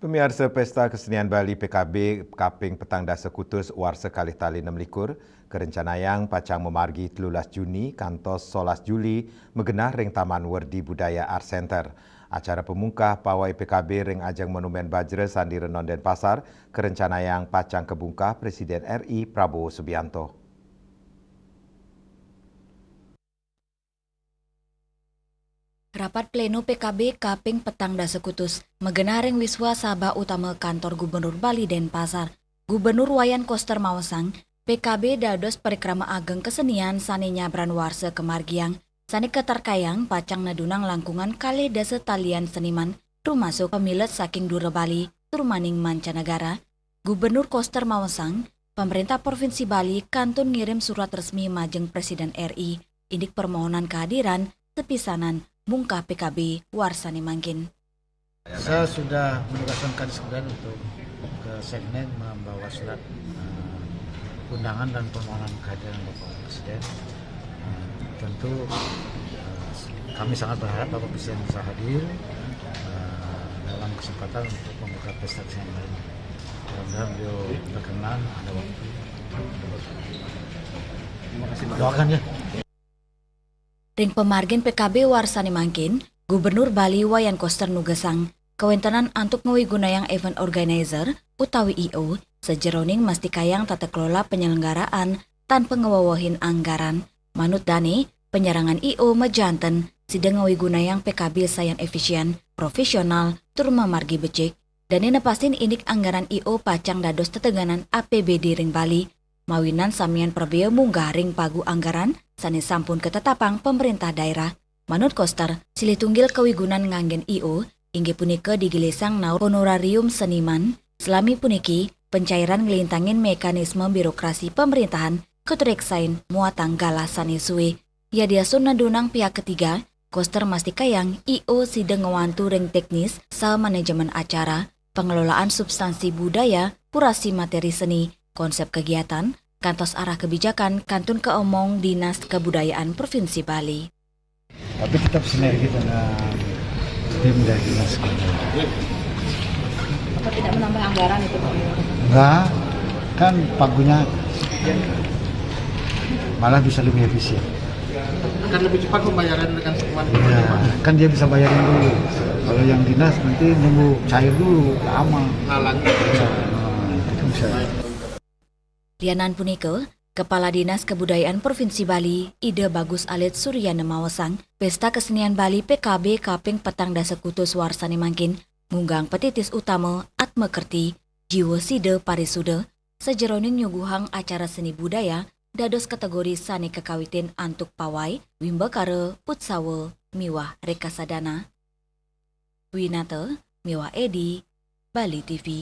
Pemirsa Pesta Kesenian Bali PKB Kaping Petang Dasa Kutus War Sekalih Tali 6 kerencanayang pacang memargi 13 Juni kantos 11 Juli megenah ring Taman Werdi Budaya Art Center. Acara pemungkah pawai PKB ring ajang Monumen Bajra Sandi Renon Denpasar kerencanayang pacang kebungkah Presiden RI Prabowo Subianto. Rapat pleno PKB Kaping Petang Dasa Kutus megenah ring wiswa sabah utama kantor Gubernur Bali Denpasar. Gubernur Wayan Koster Mawasang, PKB dados Perikrama Ageng Kesenian sani nyabran warse kemargiang, sani ketarkayang pacang nadunang langkungan kali dasa talian seniman, termasuk pemilet saking Dura Bali, turmaning mancanegara. Gubernur Koster Mawasang, pemerintah Provinsi Bali kantun ngirim surat resmi majeng Presiden RI, indik permohonan kehadiran sepisanan mungkah PKB Warsani Mangkin. Saya sudah menugaskan Kadis Kebudayaan untuk ke Seknek membawa surat undangan dan permohonan kehadiran Bapak Presiden. Tentu kami sangat berharap Bapak Presiden bisa hadir dalam kesempatan untuk membuka pesta kesenian Bali. Mudah-mudahan beliau berkenan ada waktu. Terima kasih. Doakan ya. Ring pemargin PKB Warsani Mangkin, Gubernur Bali Wayan Koster nugasang, kewentenan antuk ngewiggunayang event organizer utawi IO, sejeroning mastikayang tata kelola penyelenggaraan tanpa ngewawahin anggaran. Manut Dani, penyerangan IO mejanten, sidang ngewiggunayang PKB sayang efisien, profesional, turma margi becik, dan nepasin indik anggaran IO pacang dados teteganan APBD ring Bali, mawinan samian perbea munggah ring pagu anggaran, sani sampun ketetapang pemerintah daerah. Manut Koster, silih tunggil kewigunan nganggen IO, inggih punika digilisang naur honorarium seniman, selami puniki pencairan ngelintangin mekanisme birokrasi pemerintahan ketureksain muatang galah sani suwe. Ya diasun nadunang pihak ketiga, Koster mastikayang IO sideng ngewantu ring teknis sa manajemen acara, pengelolaan substansi budaya, kurasi materi seni, konsep kegiatan, kantos arah kebijakan kantun keomong Dinas Kebudayaan Provinsi Bali. Tapi tetap sinergi dengan tim dari Dinas Kebudayaan. Apa tidak menambah anggaran itu Pak? Enggak, kan pagunya malah bisa lebih efisien. Akan lebih cepat pembayaran dengan sekuman Ya, kan dia bisa bayarin dulu. Kalau yang dinas nanti nunggu cair dulu, lama. ngalang. Ya, itu bisa. Lianan punika, Kepala Dinas Kebudayaan Provinsi Bali, Ide Bagus Alit Suryana Mawasang, Pesta Kesenian Bali PKB Kaping Petang Dasa Kutus Warsani Mangkin, ngunggang petitis utama Atma Kerti, Jiwa Side Parisude, sejeroning nyuguhang acara seni budaya, dados kategori sani kekawitin antuk pawai, wimbakare, putsawe, miwah rekasadana. Winata, miwah Edi, Bali TV.